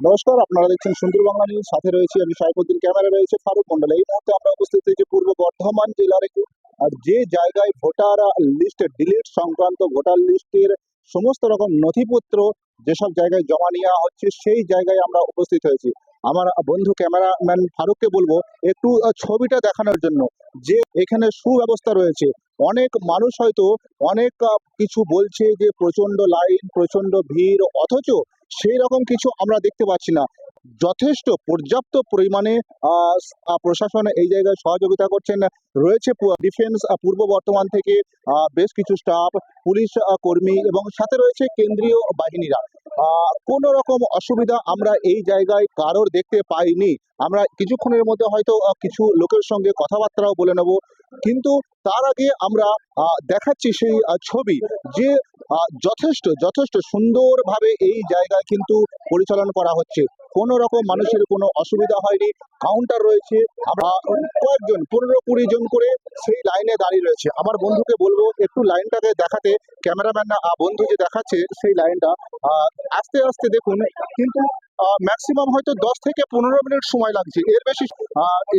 নমস্কার, আপনারা দেখছেন সুন্দর বাংলা নিউজ। সাথে রয়েছে আমি সাইফুদ্দিন, ক্যামেরা রয়েছে ফারুক মন্ডল। এই মুহূর্তে আমরা উপস্থিত হয়েছি পূর্ব বর্ধমান জেলার আর যে জায়গায় ভোটার লিস্ট ডিলিট সংক্রান্ত ভোটার লিস্টের সমস্ত রকম নথিপত্র যেসব জায়গায় জমা নেওয়া হচ্ছে সেই জায়গায় আমরা উপস্থিত হয়েছি। আমার বন্ধু ক্যামেরাম্যান ফারুককে বলবো একটু ছবিটা দেখানোর জন্য, যে এখানে সুব্যবস্থা রয়েছে। অনেক মানুষ হয়তো অনেক কিছু বলছে যে প্রচন্ড লাইন, প্রচন্ড ভিড়, অথচ সেই রকম কিছু আমরা দেখতে পাচ্ছি না। যথেষ্ট পর্যাপ্ত পরিমাণে প্রশাসন এই জায়গায় সহযোগিতা করছেন। রয়েছে ডিফেন্স পূর্ব বর্ধমান থেকে বেশ কিছু স্টাফ, পুলিশ কর্মী এবং সাথে রয়েছে কেন্দ্রীয় বাহিনীরা। কোনো রকম অসুবিধা আমরা এই জায়গায় কারোর দেখতে পাইনি। আমরা কিছুক্ষণের মধ্যে হয়তো কিছু লোকের সঙ্গে কথাবার্তাও বলে নেব, কিন্তু তার আগে আমরা দেখাচ্ছি সেই ছবি, যে যথেষ্ট যথেষ্ট সুন্দরভাবে এই জায়গায় কিন্তু পরিচালনা করা হচ্ছে। কোনো রকম মানুষের কোনো অসুবিধা হয়নি। কাউন্টার রয়েছে, আমরা কয়েকজন 15-20 জন করে সেই লাইনে দাঁড়িয়ে রয়েছে। আমার বন্ধুকে বলবো একটু লাইনটাকে দেখাতে। ক্যামেরাম্যান বন্ধু যে দেখাচ্ছে সেই লাইনটা আস্তে আস্তে দেখুন, কিন্তু ম্যাক্সিমাম হয়তো 10 থেকে 15 মিনিট সময় লাগছে, এর বেশি।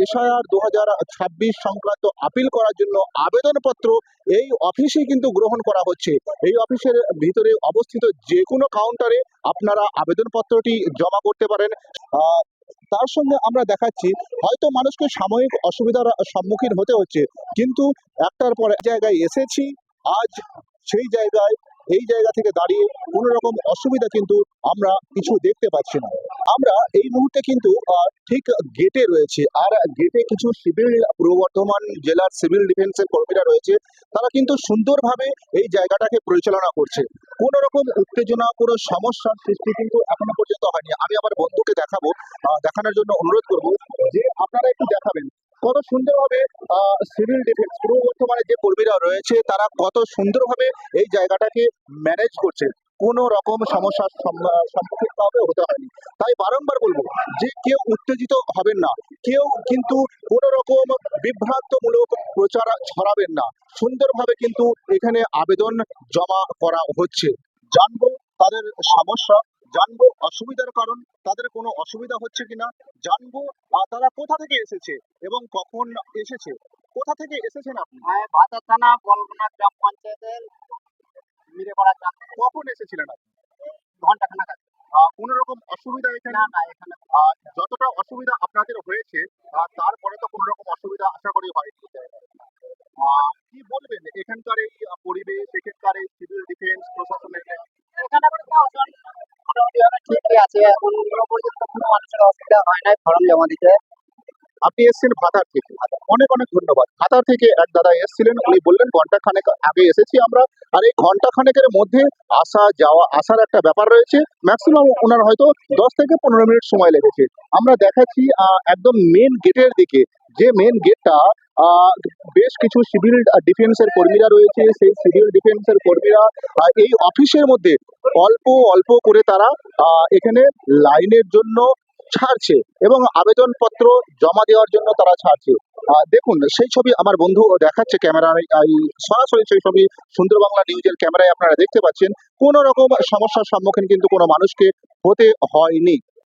এসআইআর 2026 সংক্রান্ত আপিল করার জন্য আবেদনপত্র এই অফিসেই কিন্তু গ্রহণ করা হচ্ছে। এই অফিসের ভিতরে অবস্থিত যে কোনো কাউন্টারে আপনারা আবেদনপত্রটি জমা করতে পারেন। তার সঙ্গে আমরা দেখাচ্ছি হয়তো মানুষকে সাময়িক অসুবিধার সম্মুখীন হতে হচ্ছে, কিন্তু একটার পর এক জায়গায় এসেছি আজ, সেই জায়গায় এই জায়গা থেকে দাঁড়িয়ে কোনো রকম অসুবিধা কিন্তু আমরা কিছু দেখতে পাচ্ছি না। আমরা এই মুহূর্তে কিন্তু ঠিক গেটে রয়েছে, আর গেটে কিছু সিভিল, পূর্ব বর্ধমান জেলার সিভিল ডিফেন্সের কর্মীরা রয়েছে। তারা কিন্তু সুন্দরভাবে এই জায়গাটাকে পরিচালনা করছে। কোনো রকম উত্তেজনা, কোনো সমস্যার সৃষ্টি কিন্তু এখনো পর্যন্ত হয়নি। আমি আমার বন্ধুকে দেখাবো, দেখানোর জন্য অনুরোধ করব যে আপনারা একটু দেখাবেন কত সুন্দরভাবে সিভিল ডিফেন্স পূর্ব বর্ধমানে যে কর্মীরা রয়েছে তারা কত সুন্দরভাবে এই জায়গাটাকে ম্যানেজ করছে। কোনো রকম সমস্যার সম্মুখীন কাউকে হতে হয়নি। তাই বারংবার বলবো যে কেউ উত্তেজিত হবেন না, কেউ কিন্তু কোনো রকম বিভ্রান্তমূলক প্রচার ছড়াবেন না। সুন্দরভাবে কিন্তু এখানে আবেদন জমা করা হচ্ছে। জানবো তাদের সমস্যা, জানবো অসুবিধার কারণ, তাদের কোনো অসুবিধা হচ্ছে কিনা, জানবো তারা কোথা থেকে এসেছে এবং কখন এসেছে। কোথা থেকে এসেছেন আপনি? ভাতার থানা বলগুনা গ্রাম পঞ্চায়েতের মিরেপাড়া গ্রাম। কখন এসেছিলেন আপনি? ঘন্টা খানাক আগে। কোনো রকম অসুবিধা এখানে? না না, এখানে যতটা অসুবিধা আপনাদের হয়েছে তারপরে তো কোনো রকম অসুবিধা আশা করি হয়নি। কি বলবেন এখানকার এই পরিবেশ, এখানকার এই সিভিল ডিফেন্স প্রশাসনের? এখানে মোটামুটি ভাবে ঠিকই আছে, এখন পর্যন্ত কোনো মানুষের অসুবিধা হয় নাই ফর্ম জমা দিতে। আপনি এসেছেন ভাতার থেকে, অনেক অনেক ধন্যবাদ। ভাতার থেকে এক দাদা এসেছিলেন, উনি বললেন ঘন্টা খানেক আগে এসেছি আমরা। আর এই ঘন্টা খানেকের মধ্যে আসা যাওয়া আসার একটা ব্যাপার রয়েছে। ম্যাক্সিমাম ওনার হয়তো 10 থেকে 15 মিনিট সময় লেগেছে। আমরা দেখাচ্ছি একদম মেন গেটের দিকে, যে মেন গেটটা বেশ কিছু সিভিল ডিফেন্সের কর্মীরা রয়েছে। সেই সিভিল ডিফেন্সের কর্মীরা এই অফিসের মধ্যে অল্প অল্প করে তারা এখানে লাইনের জন্য ছাড়ছে এবং আবেদনপত্র জমা দেওয়ার জন্য তারা ছাড়ছে। দেখুন সেই ছবি আমার বন্ধু দেখাচ্ছে ক্যামেরায়, সরাসরি সেই ছবি সুন্দর বাংলা নিউজের ক্যামেরায় আপনারা দেখতে পাচ্ছেন। কোনো রকম সমস্যার সম্মুখীন কিন্তু কোনো মানুষকে হতে হয়নি।